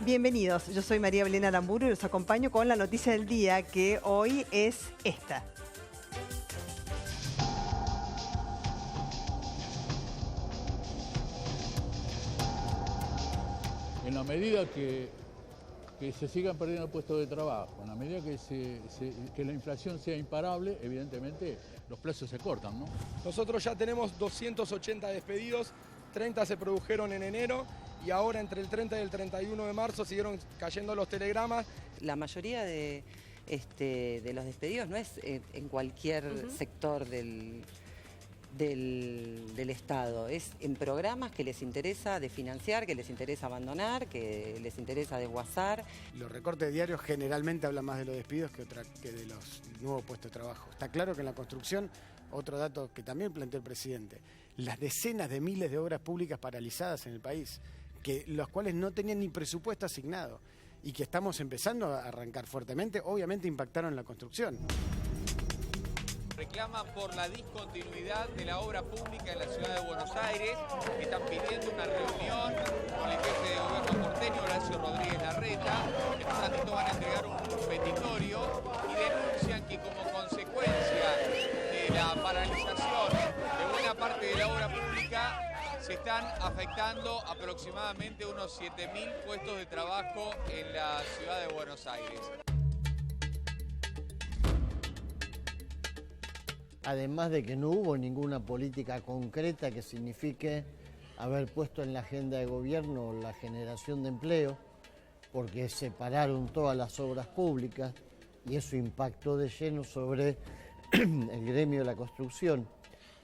Bienvenidos, yo soy María Belén Aramburu y los acompaño con la noticia del día, que hoy es esta. En la medida que se sigan perdiendo puestos de trabajo, en la medida que la inflación sea imparable, evidentemente los plazos se cortan, ¿no? Nosotros ya tenemos 280 despedidos, 30 se produjeron en enero y ahora entre el 30 y el 31 de marzo siguieron cayendo los telegramas. La mayoría de los despedidos no es en cualquier sector del Estado, es en programas que les interesa desfinanciar, que les interesa abandonar, que les interesa desguazar. Los recortes diarios generalmente hablan más de los despidos que de los nuevos puestos de trabajo. Está claro que en la construcción, otro dato que también planteó el presidente, las decenas de miles de obras públicas paralizadas en el país, los cuales no tenían ni presupuesto asignado y que estamos empezando a arrancar fuertemente, obviamente impactaron en la construcción. Reclaman por la discontinuidad de la obra pública en la ciudad de Buenos Aires. Están pidiendo una reunión con el jefe de gobierno porteño, Horacio Rodríguez Larreta. En un ratito van a entregar un petitorio y denuncian que como consecuencia de la paralización de buena parte de la obra pública se están afectando aproximadamente unos 7.000 puestos de trabajo en la ciudad de Buenos Aires. Además de que no hubo ninguna política concreta que signifique haber puesto en la agenda de gobierno la generación de empleo, porque separaron todas las obras públicas y eso impactó de lleno sobre el gremio de la construcción.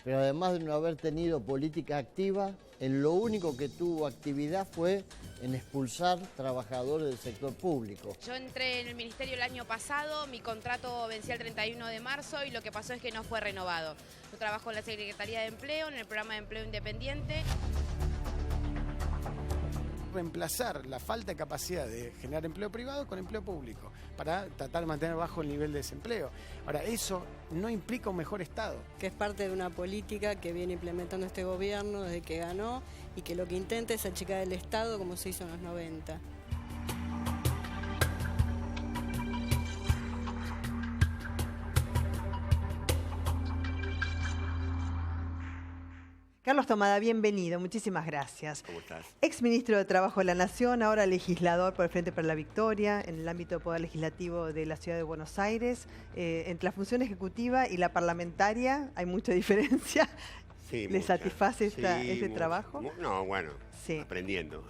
Pero además de no haber tenido política activa, en lo único que tuvo actividad fue en expulsar trabajadores del sector público. Yo entré en el ministerio el año pasado, mi contrato vencía el 31 de marzo y lo que pasó es que no fue renovado. Yo trabajo en la Secretaría de Empleo, en el programa de empleo independiente. Reemplazar la falta de capacidad de generar empleo privado con empleo público para tratar de mantener bajo el nivel de desempleo. Ahora, eso no implica un mejor Estado. Que es parte de una política que viene implementando este gobierno desde que ganó y que lo que intenta es achicar el Estado como se hizo en los 90. Carlos Tomada, bienvenido, muchísimas gracias. ¿Cómo estás? Ex ministro de Trabajo de la Nación, ahora legislador por el Frente para la Victoria, en el ámbito del Poder Legislativo de la Ciudad de Buenos Aires. Entre la función ejecutiva y la parlamentaria hay mucha diferencia. Sí, ¿Le satisface este mucho. trabajo? No, bueno, sí. aprendiendo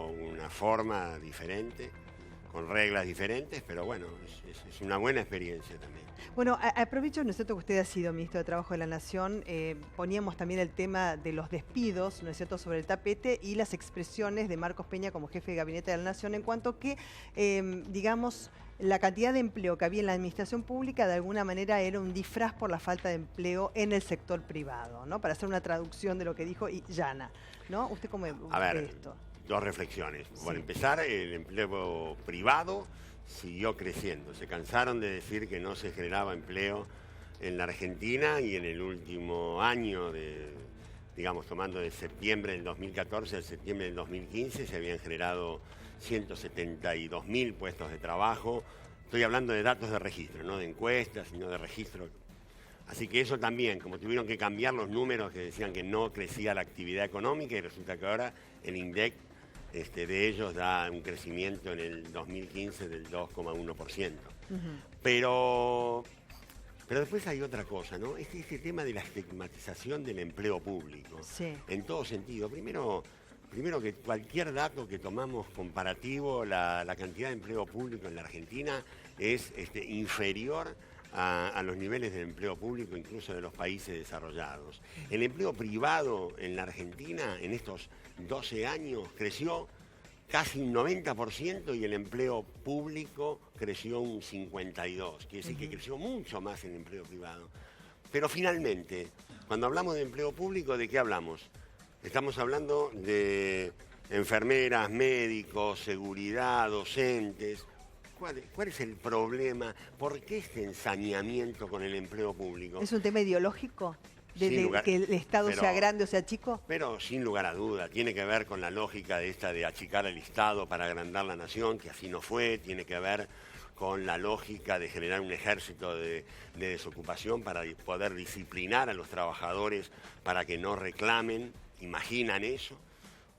una forma diferente, con reglas diferentes, pero bueno, es una buena experiencia también. Bueno, aprovecho, ¿no es cierto?, que usted ha sido ministro de Trabajo de la Nación. Poníamos también el tema de los despidos, ¿no es cierto?, sobre el tapete y las expresiones de Marcos Peña como jefe de gabinete de la Nación en cuanto que, digamos, la cantidad de empleo que había en la administración pública de alguna manera era un disfraz por la falta de empleo en el sector privado, ¿no? Para hacer una traducción de lo que dijo llana, ¿no? ¿Usted cómo ve esto? Dos reflexiones. Sí. Por empezar, el empleo privado siguió creciendo. Se cansaron de decir que no se generaba empleo en la Argentina y en el último año, digamos, tomando de septiembre del 2014 al septiembre del 2015, se habían generado 172.000 puestos de trabajo. Estoy hablando de datos de registro, no de encuestas, sino de registro. Así que eso también, como tuvieron que cambiar los números que decían que no crecía la actividad económica, y resulta que ahora el INDEC de ellos da un crecimiento en el 2015 del 2,1%. Pero después hay otra cosa, ¿no? Este tema de la estigmatización del empleo público, sí, en todo sentido. Primero que cualquier dato que tomamos comparativo, la cantidad de empleo público en la Argentina es inferior a los niveles de empleo público incluso de los países desarrollados. El empleo privado en la Argentina en estos 12 años creció casi un 90% y el empleo público creció un 52%. Quiere decir que creció mucho más el empleo privado. Pero finalmente, cuando hablamos de empleo público, ¿de qué hablamos? Estamos hablando de enfermeras, médicos, seguridad, docentes. ¿Cuál es el problema? ¿Por qué este ensañamiento con el empleo público? ¿Es un tema ideológico? que el Estado sea grande o sea chico? Pero sin lugar a duda, tiene que ver con la lógica de achicar el Estado para agrandar la nación, que así no fue, tiene que ver con la lógica de generar un ejército de desocupación para poder disciplinar a los trabajadores para que no reclamen, imaginan eso.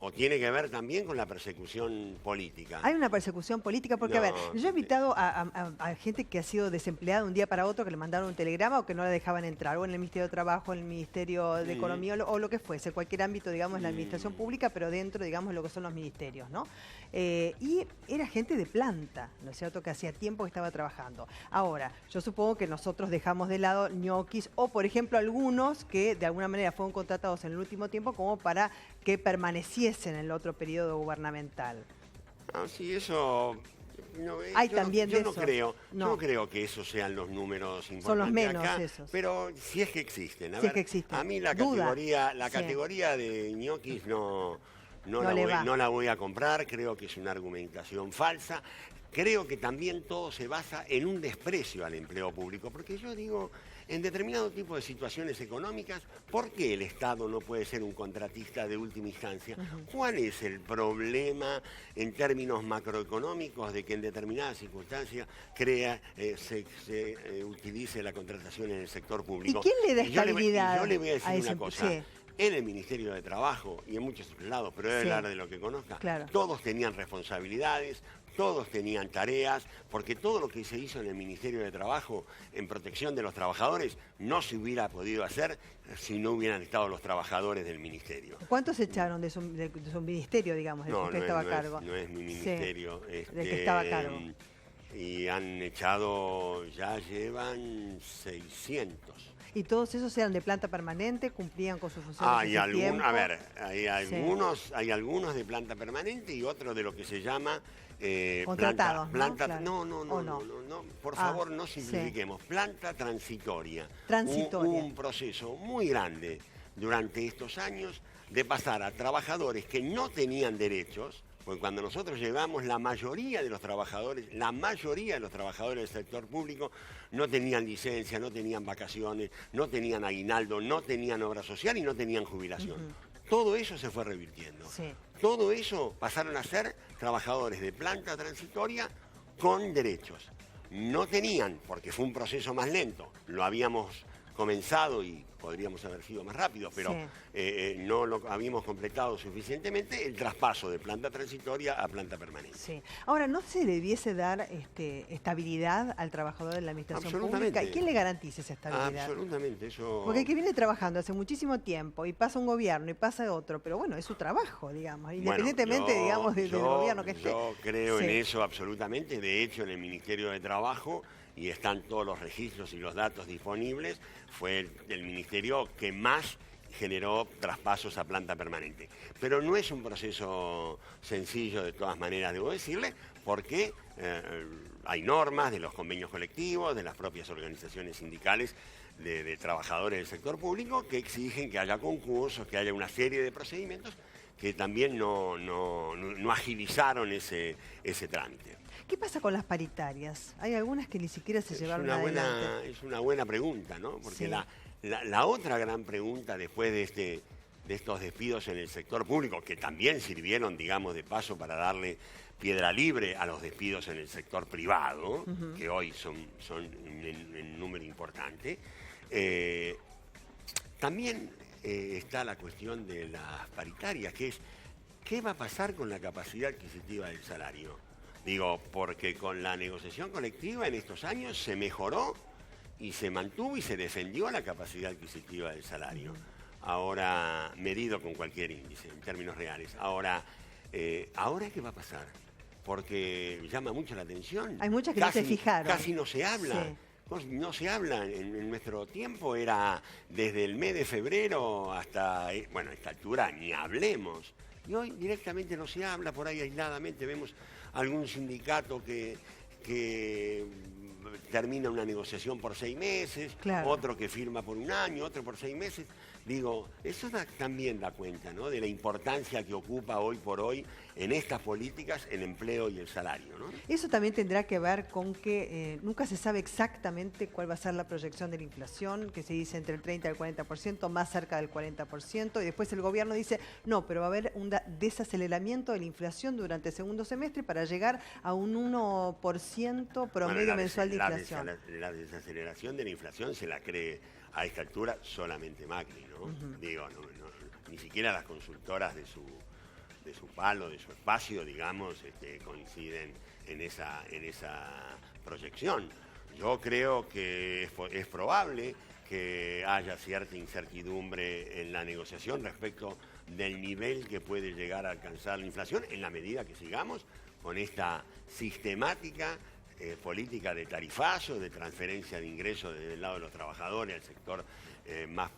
¿O tiene que ver también con la persecución política? Hay una persecución política porque, a ver, yo he invitado a gente que ha sido desempleada de un día para otro, que le mandaron un telegrama o que no la dejaban entrar, o en el Ministerio de Trabajo, en el Ministerio de Economía, o lo que fuese, cualquier ámbito, digamos, en la administración pública, pero dentro, digamos, de lo que son los ministerios, ¿no? Y era gente de planta, ¿no es cierto?, que hacía tiempo que estaba trabajando. Ahora, yo supongo que nosotros dejamos de lado ñoquis, o por ejemplo algunos que de alguna manera fueron contratados en el último tiempo como para que permaneciesen en el otro periodo gubernamental. Ah, sí, eso... No, Hay yo también no, de yo eso. no creo que esos sean los números importantes. Son los menos acá, esos. Pero si es que existen. Si es que existen. A mí la categoría de ñoquis no la voy a comprar, creo que es una argumentación falsa. Creo que también todo se basa en un desprecio al empleo público, porque yo digo, en determinado tipo de situaciones económicas, ¿por qué el Estado no puede ser un contratista de última instancia? ¿Cuál es el problema en términos macroeconómicos de que en determinadas circunstancias se utilice la contratación en el sector público? ¿Y quién le da estabilidad? Yo le voy a decir una cosa. Sí. En el Ministerio de Trabajo y en muchos otros lados, pero debe hablar de lo que conozca, todos tenían responsabilidades, todos tenían tareas, porque todo lo que se hizo en el Ministerio de Trabajo en protección de los trabajadores no se hubiera podido hacer si no hubieran estado los trabajadores del Ministerio. ¿Cuántos echaron de su ministerio, digamos, del que estaba a cargo? No es mi ministerio. Del que estaba a cargo. Y han echado, ya llevan 600. ¿Y todos esos eran de planta permanente? ¿Cumplían con sus funciones? Hay algunos de planta permanente y otros de lo que se llama contratados, no, por favor no simplifiquemos. Planta transitoria. Hubo un proceso muy grande durante estos años de pasar a trabajadores que no tenían derechos, porque cuando nosotros llegamos, la mayoría de los trabajadores del sector público no tenían licencia, no tenían vacaciones, no tenían aguinaldo, no tenían obra social y no tenían jubilación. Todo eso se fue revirtiendo. Todo eso pasaron a ser trabajadores de planta transitoria con derechos. No tenían, porque fue un proceso más lento, lo habíamos comenzado y podríamos haber sido más rápidos, pero no lo habíamos completado suficientemente, el traspaso de planta transitoria a planta permanente. Sí. Ahora, ¿no se debiese dar estabilidad al trabajador de la administración pública? ¿Y quién le garantiza esa estabilidad? Absolutamente, eso... Porque el que viene trabajando hace muchísimo tiempo y pasa un gobierno y pasa otro, pero bueno, es su trabajo, digamos, independientemente, digamos, del gobierno que esté. Yo creo en eso absolutamente, de hecho en el Ministerio de Trabajo, y están todos los registros y los datos disponibles, fue el ministerio que más generó traspasos a planta permanente. Pero no es un proceso sencillo, de todas maneras, debo decirle, porque hay normas de los convenios colectivos, de las propias organizaciones sindicales de trabajadores del sector público, que exigen que haya concursos, que haya una serie de procedimientos que también no agilizaron ese trámite. ¿Qué pasa con las paritarias? Hay algunas que ni siquiera se llevaron adelante. Es una buena pregunta, ¿no? Porque la otra gran pregunta después de estos despidos en el sector público, que también sirvieron, digamos, de paso para darle piedra libre a los despidos en el sector privado, que hoy son en número importante, también está la cuestión de las paritarias, que es, ¿qué va a pasar con la capacidad adquisitiva del salario? Digo, porque con la negociación colectiva en estos años se mejoró y se mantuvo y se defendió la capacidad adquisitiva del salario. Ahora, medido con cualquier índice, en términos reales. Ahora ¿qué va a pasar? Porque llama mucho la atención. Hay muchas que no se fijaron. Casi no se habla. No se habla. En nuestro tiempo era desde el mes de febrero hasta, bueno, a esta altura ni hablemos. Y hoy directamente no se habla, por ahí aisladamente vemos algún sindicato que termina una negociación por 6 meses, otro que firma por 1 año, otro por 6 meses. Digo, eso también da cuenta, ¿no?, de la importancia que ocupa hoy por hoy en estas políticas el empleo y el salario, ¿no? Eso también tendrá que ver con que nunca se sabe exactamente cuál va a ser la proyección de la inflación, que se dice entre el 30 y el 40%, más cerca del 40%, y después el gobierno dice, no, pero va a haber un desaceleramiento de la inflación durante el segundo semestre para llegar a un 1% promedio mensual de inflación. La desaceleración de la inflación se la cree a esta altura solamente Macri, ¿no? Digo, ni siquiera las consultoras de su palo, de su espacio, digamos, coinciden en esa proyección. Yo creo que es probable que haya cierta incertidumbre en la negociación respecto del nivel que puede llegar a alcanzar la inflación en la medida que sigamos con esta sistemática política de tarifazo, de transferencia de ingresos desde el lado de los trabajadores al sector más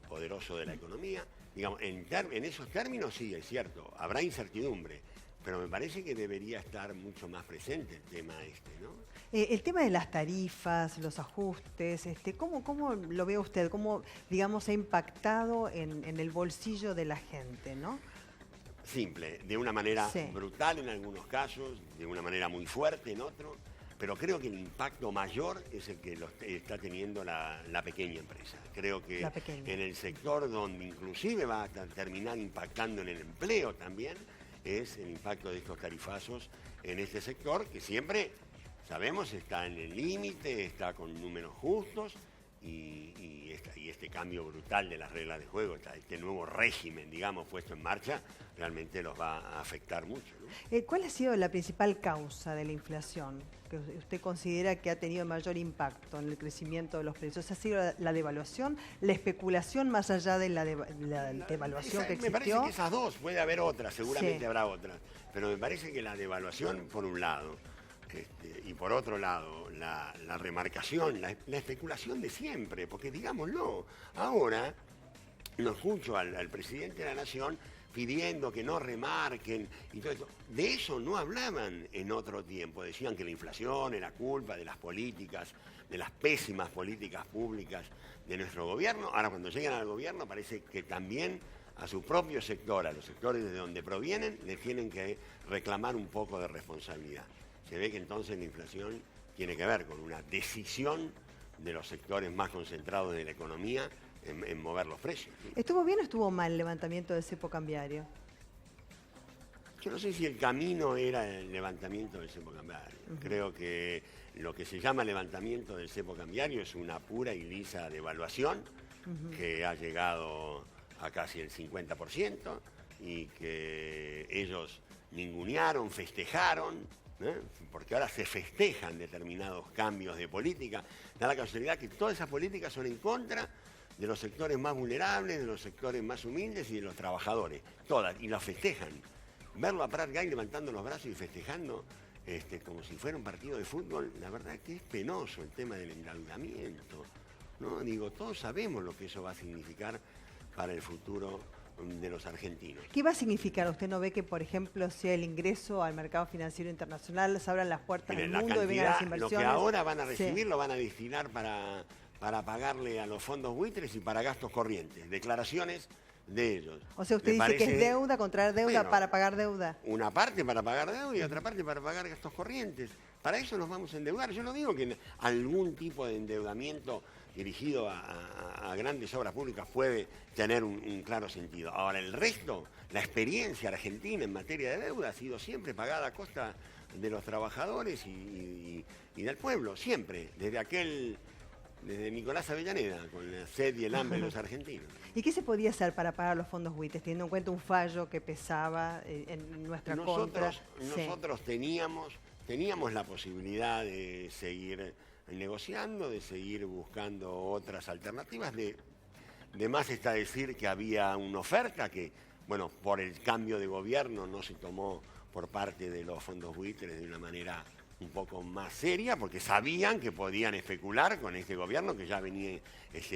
poderoso de la economía. Digamos, en esos términos sí, es cierto, habrá incertidumbre, pero me parece que debería estar mucho más presente el tema ¿no? El tema de las tarifas, los ajustes, ¿cómo lo ve usted? ¿Cómo, digamos, ha impactado en el bolsillo de la gente, no? Simple, de una manera brutal en algunos casos, de una manera muy fuerte en otros, pero creo que el impacto mayor es el que está teniendo la pequeña empresa. Creo que en el sector donde inclusive va a terminar impactando en el empleo también, es el impacto de estos tarifazos en este sector, que siempre, sabemos, está en el límite, está con números justos, y este cambio brutal de las reglas de juego, este nuevo régimen, digamos, puesto en marcha, realmente los va a afectar mucho, ¿no? ¿Cuál ha sido la principal causa de la inflación que usted considera que ha tenido mayor impacto en el crecimiento de los precios? ¿Ha sido la devaluación, la especulación más allá de la devaluación que existió? Me parece que esas dos, puede haber otras, seguramente habrá otras, pero me parece que la devaluación, por un lado, y por otro lado, la remarcación, la especulación de siempre, porque digámoslo, ahora lo escucho al presidente de la Nación pidiendo que no remarquen y todo eso. De eso no hablaban en otro tiempo, decían que la inflación era culpa de las políticas, de las pésimas políticas públicas de nuestro gobierno. Ahora cuando llegan al gobierno parece que también a su propio sector, a los sectores de donde provienen, les tienen que reclamar un poco de responsabilidad. Se ve que entonces la inflación tiene que ver con una decisión de los sectores más concentrados de la economía en mover los precios. ¿Estuvo bien o estuvo mal el levantamiento del cepo cambiario? Yo no sé si el camino era el levantamiento del cepo cambiario. Creo que lo que se llama levantamiento del cepo cambiario es una pura y lisa devaluación que ha llegado a casi el 50% y que ellos ningunearon, festejaron, porque ahora se festejan determinados cambios de política. Da la casualidad que todas esas políticas son en contra de los sectores más vulnerables, de los sectores más humildes y de los trabajadores. Todas, y las festejan. Verlo a Prat Gay levantando los brazos y festejando como si fuera un partido de fútbol, la verdad que es penoso el tema del endeudamiento, ¿no? Digo, todos sabemos lo que eso va a significar para el futuro de los argentinos. ¿Qué va a significar? ¿Usted no ve que, por ejemplo, sea el ingreso al mercado financiero internacional, se abran las puertas del mundo y vengan las inversiones? Lo que ahora van a recibir lo van a destinar para pagarle a los fondos buitres y para gastos corrientes, declaraciones de ellos. O sea, usted dice que es deuda, contraer deuda para pagar deuda. Una parte para pagar deuda y otra parte para pagar gastos corrientes. Para eso nos vamos a endeudar. Yo no digo que algún tipo de endeudamiento dirigido a grandes obras públicas puede tener un claro sentido. Ahora, el resto, la experiencia argentina en materia de deuda ha sido siempre pagada a costa de los trabajadores y del pueblo, siempre, desde Nicolás Avellaneda, con la sed y el hambre de los argentinos. ¿Y qué se podía hacer para pagar los fondos buitres, teniendo en cuenta un fallo que pesaba en nuestra contra? Nosotros teníamos la posibilidad de seguir negociando, de seguir buscando otras alternativas. De más está decir que había una oferta que, bueno, por el cambio de gobierno no se tomó por parte de los fondos buitres de una manera un poco más seria, porque sabían que podían especular con este gobierno que ya venía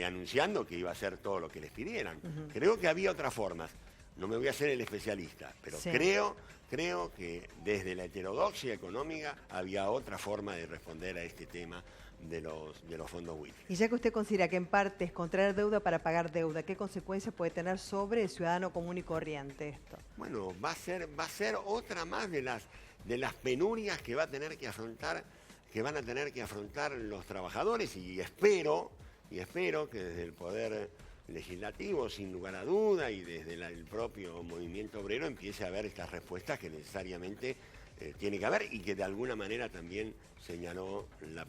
anunciando que iba a hacer todo lo que les pidieran. Creo que había otras formas. No me voy a hacer el especialista, pero creo creo que desde la heterodoxia económica había otra forma de responder a este tema de los fondos buitres. Y ya que usted considera que en parte es contraer deuda para pagar deuda, ¿qué consecuencias puede tener sobre el ciudadano común y corriente esto? Bueno, va a ser otra más de las penurias que van a tener que afrontar los trabajadores, y espero que desde el Poder Legislativo, sin lugar a duda, y desde el propio movimiento obrero empiece a haber estas respuestas que necesariamente tiene que haber, y que de alguna manera también señaló la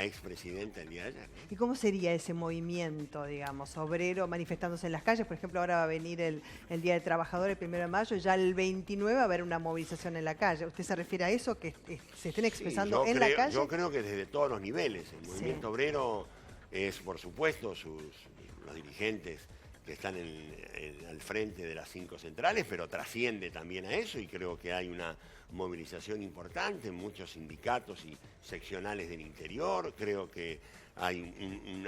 expresidenta el día de ayer, ¿no? ¿Y cómo sería ese movimiento, digamos, obrero manifestándose en las calles? Por ejemplo, ahora va a venir el Día del Trabajador el 1 de mayo, ya el 29 va a haber una movilización en la calle. ¿Usted se refiere a eso, que se estén expresando en la calle? Yo creo que desde todos los niveles. El movimiento obrero es, por supuesto, los dirigentes que están al frente de las 5 centrales, pero trasciende también a eso, y creo que hay una movilización importante en muchos sindicatos y seccionales del interior. Creo que hay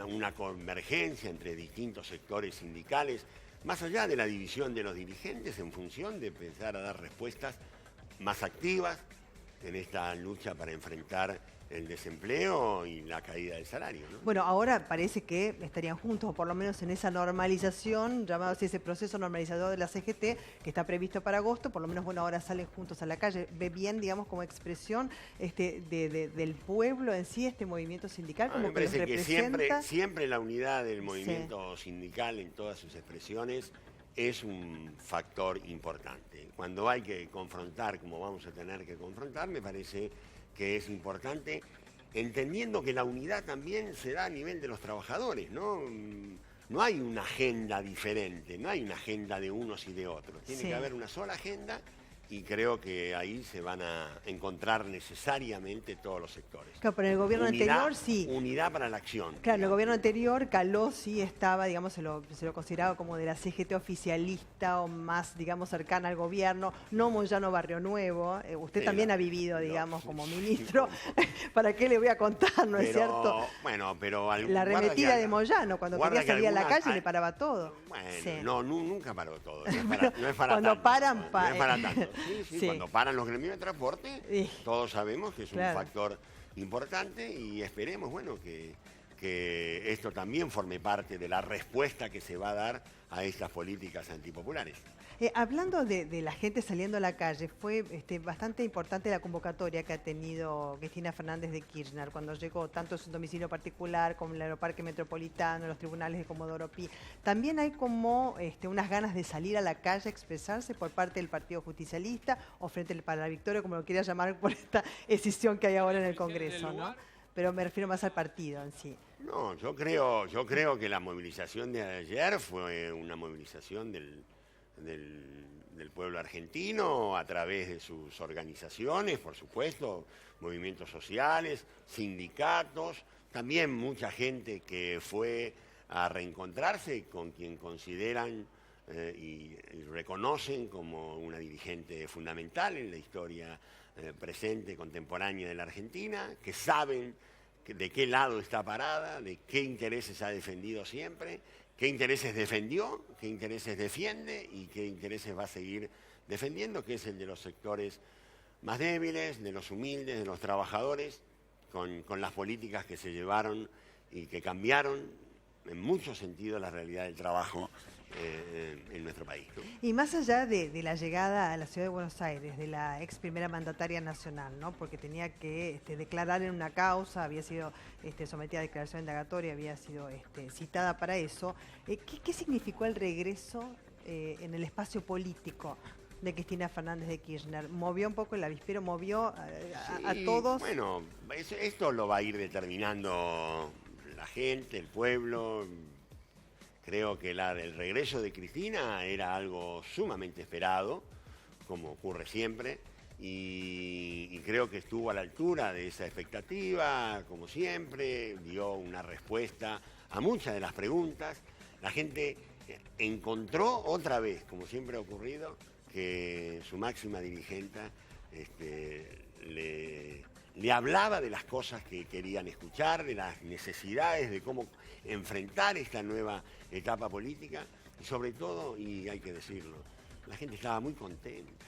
una convergencia entre distintos sectores sindicales, más allá de la división de los dirigentes, en función de empezar a dar respuestas más activas en esta lucha para enfrentar el desempleo y la caída del salario, ¿no? Bueno, ahora parece que estarían juntos, o por lo menos en esa normalización, llamado así ese proceso normalizador de la CGT, que está previsto para agosto. Por lo menos, bueno, ahora salen juntos a la calle. ¿Ve bien, digamos, como expresión del pueblo en sí, este movimiento sindical? Como me parece que siempre la unidad del movimiento sindical en todas sus expresiones es un factor importante. Cuando hay que confrontar, como vamos a tener que confrontar, me parece que es importante, entendiendo que la unidad también se da a nivel de los trabajadores, ¿no? No hay una agenda diferente, no hay una agenda de unos y de otros. Tiene que haber una sola agenda, y creo que ahí se van a encontrar necesariamente todos los sectores. Claro, pero en el gobierno anterior sí. Unidad para la acción. Claro, en el gobierno anterior Caló sí estaba, digamos, se lo consideraba como de la CGT oficialista o más, digamos, cercana al gobierno, no Moyano Barrio Nuevo. Usted también ha vivido, digamos, como ministro. ¿Para qué le voy a contar, no es cierto? Bueno, pero... La arremetida de Moyano, cuando quería salir a la calle le paraba todo. Bueno, nunca paró todo. No es para cuando tanto. Paran, no es para tanto. Sí. Cuando paran los gremios de transporte, todos sabemos que es un factor importante, y esperemos, bueno, que esto también forme parte de la respuesta que se va a dar a estas políticas antipopulares. Hablando de la gente saliendo a la calle, fue bastante importante la convocatoria que ha tenido Cristina Fernández de Kirchner cuando llegó, tanto en su domicilio particular como en el Aeroparque Metropolitano, en los tribunales de Comodoro Pi. También hay como unas ganas de salir a la calle a expresarse por parte del Partido Justicialista o Frente para la Victoria, como lo quiera llamar, por esta escisión que hay ahora en el Congreso, ¿no? Pero me refiero más al partido en sí. No, yo creo que la movilización de ayer fue una movilización del pueblo argentino a través de sus organizaciones, por supuesto, movimientos sociales, sindicatos, también mucha gente que fue a reencontrarse con quien consideran y reconocen como una dirigente fundamental en la historia presente, contemporánea de la Argentina, que saben de qué lado está parada, de qué intereses ha defendido siempre, qué intereses defendió, qué intereses defiende y qué intereses va a seguir defendiendo, que es el de los sectores más débiles, de los humildes, de los trabajadores, con las políticas que se llevaron y que cambiaron en muchos sentidos la realidad del trabajo en nuestro país, ¿no? Y más allá de la llegada a la ciudad de Buenos Aires de la ex primera mandataria nacional, ¿no? Porque tenía que declarar en una causa, había sido sometida a declaración indagatoria, había sido citada para eso. ¿Qué significó el regreso en el espacio político de Cristina Fernández de Kirchner? ¿Movió un poco el avispero? ¿Movió a todos? Bueno, esto lo va a ir determinando la gente, el pueblo. Creo que el regreso de Cristina era algo sumamente esperado, como ocurre siempre, y creo que estuvo a la altura de esa expectativa, como siempre, dio una respuesta a muchas de las preguntas. La gente encontró otra vez, como siempre ha ocurrido, que su máxima dirigente le hablaba de las cosas que querían escuchar, de las necesidades, de cómo enfrentar esta nueva etapa política, y sobre todo, y hay que decirlo, la gente estaba muy contenta.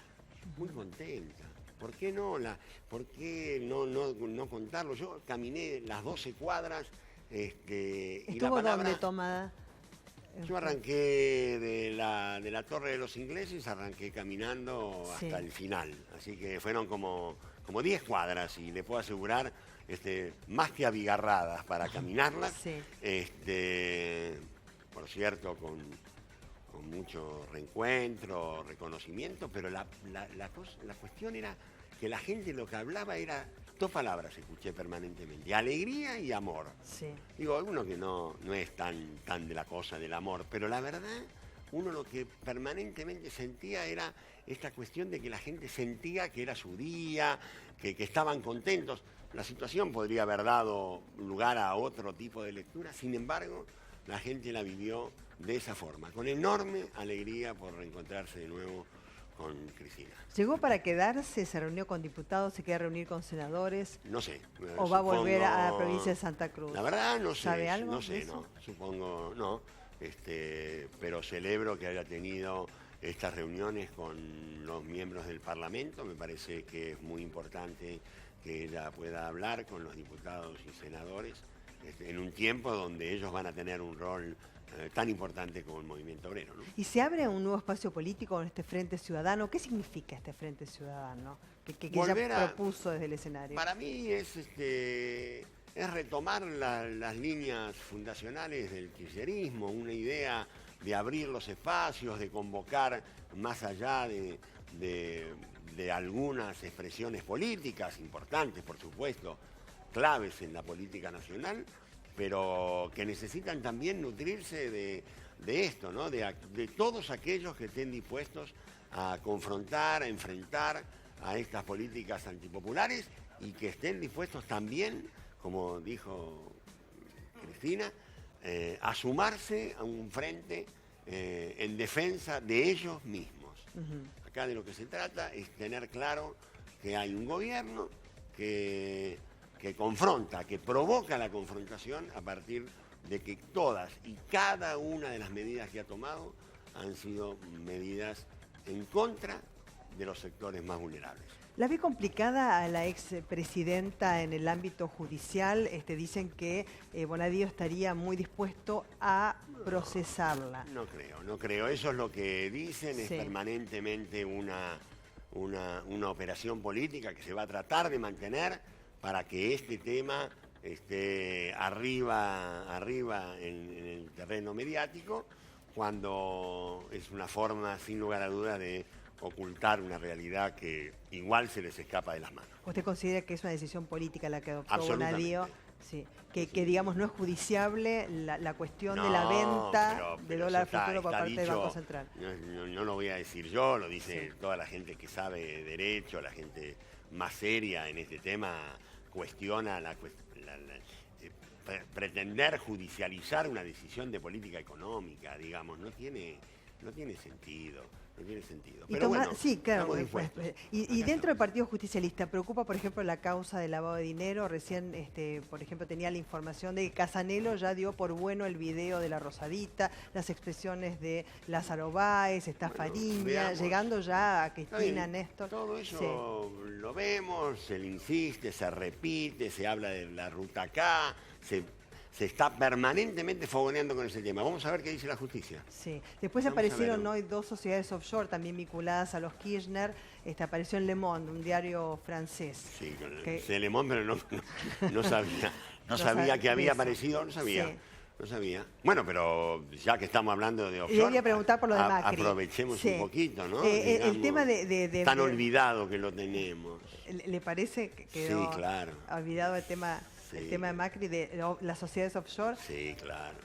muy contenta. ¿Por qué no contarlo? Yo caminé las 12 cuadras y ¿Estuvo dónde tomada? Yo arranqué de la Torre de los Ingleses, arranqué caminando hasta el final. Así que fueron como 10 cuadras y le puedo asegurar, más que abigarradas para caminarlas. Sí. Por cierto, con mucho reencuentro, reconocimiento, pero la cuestión era que la gente lo que hablaba era 2 palabras, escuché permanentemente: alegría y amor. Sí. Digo, uno que no es tan de la cosa del amor, pero la verdad, uno lo que permanentemente sentía era esta cuestión de que la gente sentía que era su día, que estaban contentos. La situación podría haber dado lugar a otro tipo de lectura, sin embargo, la gente la vivió de esa forma, con enorme alegría por reencontrarse de nuevo con Cristina. ¿Llegó para quedarse? ¿Se reunió con diputados? ¿Se queda reunir con senadores? No sé. ¿O va a volver a la provincia de Santa Cruz? La verdad no sé. ¿Sabe algo? No sé, no. Supongo, no. Pero celebro que haya tenido estas reuniones con los miembros del Parlamento. Me parece que es muy importante que ella pueda hablar con los diputados y senadores en un tiempo donde ellos van a tener un rol tan importante como el movimiento obrero, ¿no? ¿Y se abre un nuevo espacio político en este Frente Ciudadano? ¿Qué significa este Frente Ciudadano que ella propuso desde el escenario? Para mí es retomar las líneas fundacionales del kirchnerismo, una idea de abrir los espacios, de convocar más allá de algunas expresiones políticas importantes, por supuesto, claves en la política nacional, pero que necesitan también nutrirse de esto, ¿no? De todos aquellos que estén dispuestos a confrontar, a enfrentar a estas políticas antipopulares y que estén dispuestos también, como dijo Cristina, a sumarse a un frente en defensa de ellos mismos. Acá de lo que se trata es tener claro que hay un gobierno que confronta, que provoca la confrontación a partir de que todas y cada una de las medidas que ha tomado han sido medidas en contra de los sectores más vulnerables. ¿La ve complicada a la expresidenta en el ámbito judicial? Dicen que Bonadío estaría muy dispuesto a procesarla. No creo. Eso es lo que dicen, es Sí. permanentemente una operación política que se va a tratar de mantener para que este tema esté arriba en el terreno mediático, cuando es una forma, sin lugar a dudas, de ocultar una realidad que igual se les escapa de las manos. ¿Usted considera que es una decisión política la que adoptó Absolutamente. Bonadío? Sí. Que digamos no es judiciable la cuestión de la venta de dólar futuro por parte del Banco Central. No lo voy a decir yo, lo dice toda la gente que sabe de derecho, la gente más seria en este tema cuestiona pretender judicializar una decisión de política económica, digamos, no tiene sentido. Pero bueno, sí, claro. estamos dispuestos. Y dentro del Partido Justicialista, ¿preocupa, por ejemplo, la causa del lavado de dinero? Recién, por ejemplo, tenía la información de que Casanelo ya dio por bueno el video de la Rosadita, las expresiones de Lázaro Báez, Fariña, llegando ya a Cristina, Néstor. Todo eso lo vemos, se le insiste, se repite, se habla de la ruta K, se está permanentemente fogoneando con ese tema. Vamos a ver qué dice la justicia. Sí. Después aparecieron hoy 2 sociedades offshore también vinculadas a los Kirchner. Apareció en Le Monde, un diario francés. Sí, Le Monde, pero no sabía. No sabía que había aparecido, no sabía. Sí. No sabía. Bueno, pero ya que estamos hablando de offshore, le voy a preguntar por lo de Macri. Aprovechemos un poquito, ¿no? El tema de tan olvidado que lo tenemos. ¿Le parece que quedó sí, claro. olvidado el tema de Macri, de las sociedades offshore? Sí, claro.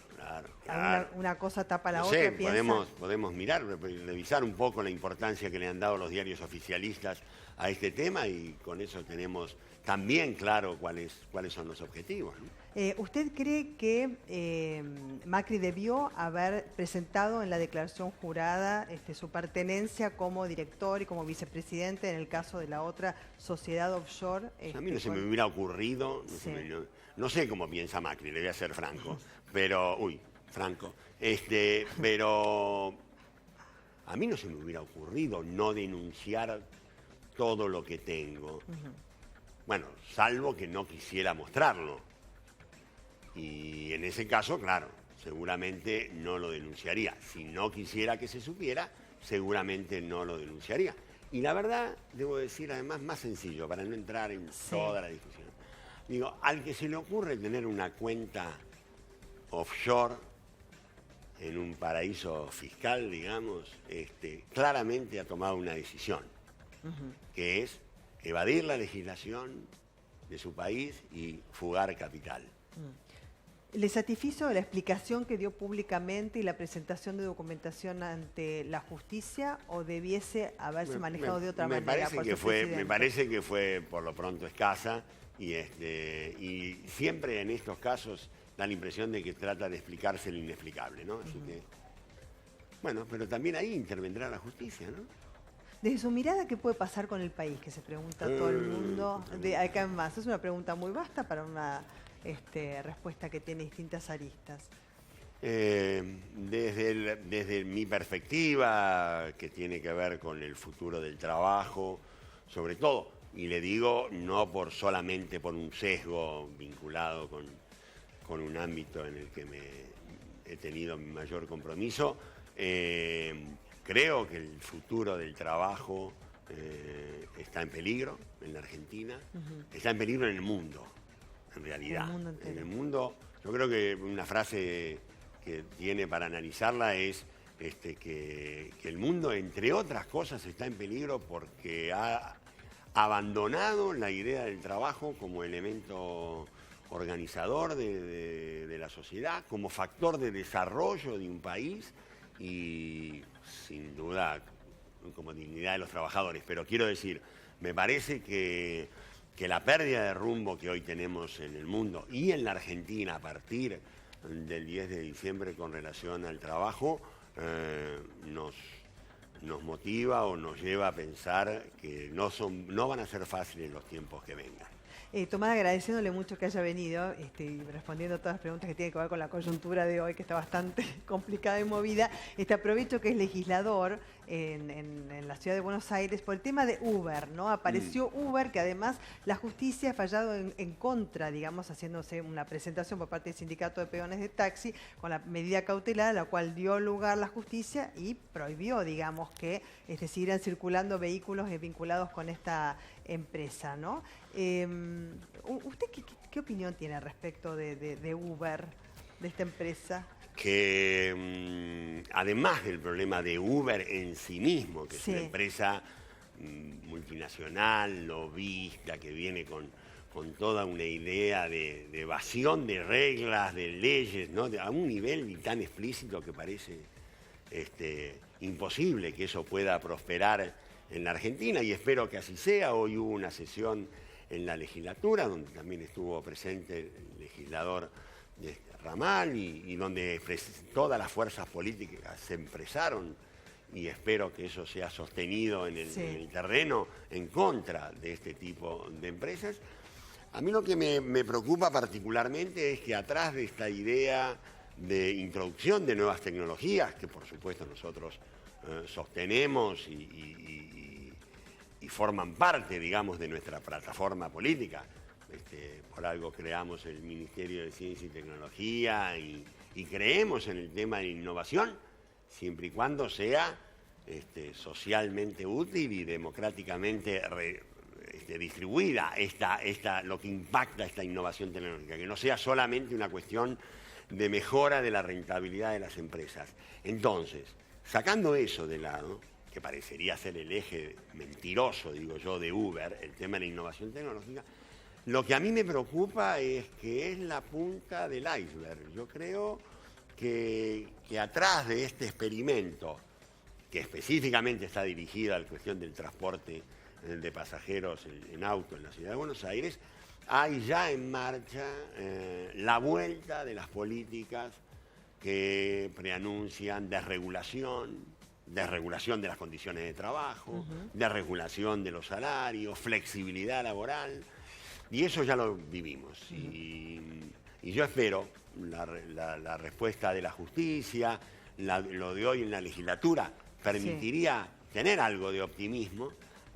Una cosa tapa la no otra, sé, ¿piensa? podemos mirar, revisar un poco la importancia que le han dado los diarios oficialistas a este tema y con eso tenemos también claro cuáles son los objetivos, ¿no? ¿Usted cree que Macri debió haber presentado en la declaración jurada su pertenencia como director y como vicepresidente en el caso de la otra sociedad offshore? A mí no se me hubiera ocurrido, no sé cómo piensa Macri, le voy a ser franco, pero a mí no se me hubiera ocurrido no denunciar todo lo que tengo. Bueno, salvo que no quisiera mostrarlo. Y en ese caso, claro, seguramente no lo denunciaría. Si no quisiera que se supiera, seguramente no lo denunciaría. Y la verdad, debo decir además más sencillo, para no entrar en toda la discusión. Digo, al que se le ocurre tener una cuenta offshore en un paraíso fiscal, digamos, claramente ha tomado una decisión, que es evadir la legislación de su país y fugar capital. ¿Le satisfizo la explicación que dio públicamente y la presentación de documentación ante la justicia o debiese haberse manejado de otra manera? Me parece que fue por lo pronto escasa y siempre en estos casos da la impresión de que trata de explicarse lo inexplicable, ¿no? Así que, bueno, pero también ahí intervendrá la justicia, ¿no? Desde su mirada, ¿qué puede pasar con el país? Que se pregunta todo el mundo de acá en más. Es una pregunta muy vasta para una respuesta que tiene distintas aristas. Desde mi perspectiva, que tiene que ver con el futuro del trabajo, sobre todo, y le digo no solamente por un sesgo vinculado con un ámbito en el que he tenido mi mayor compromiso, creo que el futuro del trabajo está en peligro en la Argentina, está en peligro en el mundo. En realidad, en el mundo, yo creo que una frase que tiene para analizarla es que el mundo, entre otras cosas, está en peligro porque ha abandonado la idea del trabajo como elemento organizador de la sociedad, como factor de desarrollo de un país y, sin duda, como dignidad de los trabajadores. Pero quiero decir, me parece que la pérdida de rumbo que hoy tenemos en el mundo y en la Argentina a partir del 10 de diciembre con relación al trabajo nos motiva o nos lleva a pensar que no van a ser fáciles los tiempos que vengan. Tomás, agradeciéndole mucho que haya venido y respondiendo a todas las preguntas que tienen que ver con la coyuntura de hoy, que está bastante complicada y movida. Aprovecho que es legislador en la ciudad de Buenos Aires por el tema de Uber, ¿no? Apareció Uber, que además la justicia ha fallado en contra, digamos, haciéndose una presentación por parte del Sindicato de Peones de Taxi con la medida cautelar, la cual dio lugar la justicia y prohibió, digamos, que siguieran circulando vehículos vinculados con esta empresa, ¿no? ¿Usted qué opinión tiene al respecto de Uber, de esta empresa? Que además del problema de Uber en sí mismo, que es una empresa multinacional, lobista, que viene con toda una idea de evasión de reglas, de leyes, ¿no? A un nivel tan explícito que parece imposible que eso pueda prosperar en la Argentina, y espero que así sea. Hoy hubo una sesión en la legislatura donde también estuvo presente el legislador Ramal y donde todas las fuerzas políticas se expresaron, y espero que eso sea sostenido en el terreno en contra de este tipo de empresas. A mí lo que me preocupa particularmente es que atrás de esta idea de introducción de nuevas tecnologías, que por supuesto nosotros sostenemos y forman parte, digamos, de nuestra plataforma política. Por algo creamos el Ministerio de Ciencia y Tecnología y creemos en el tema de innovación, siempre y cuando sea socialmente útil y democráticamente distribuida lo que impacta esta innovación tecnológica, que no sea solamente una cuestión de mejora de la rentabilidad de las empresas. Entonces, sacando eso de lado, que parecería ser el eje mentiroso, digo yo, de Uber, el tema de la innovación tecnológica, lo que a mí me preocupa es que es la punta del iceberg. Yo creo que atrás de este experimento, que específicamente está dirigido a la cuestión del transporte de pasajeros en auto en la ciudad de Buenos Aires, hay ya en marcha la vuelta de las políticas que preanuncian desregulación de las condiciones de trabajo, desregulación de los salarios, flexibilidad laboral, y eso ya lo vivimos. Y yo espero la respuesta de la justicia, lo de hoy en la legislatura, permitiría tener algo de optimismo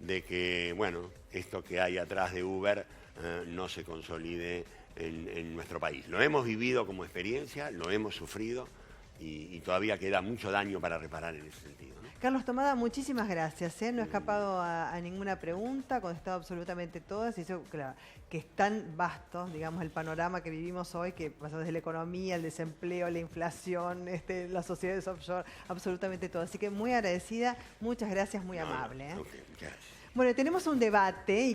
de que, bueno, esto que hay atrás de Uber no se consolide en nuestro país. Lo hemos vivido como experiencia, lo hemos sufrido y todavía queda mucho daño para reparar en ese sentido, ¿no? Carlos Tomada, muchísimas gracias. No he escapado a ninguna pregunta, contestado absolutamente todas. Y eso, claro, que es tan vasto, digamos, el panorama que vivimos hoy, que pasa desde la economía, el desempleo, la inflación, las sociedades offshore, absolutamente todo. Así que muy agradecida, muchas gracias, muy amable. Okay, gracias. Bueno, tenemos un debate.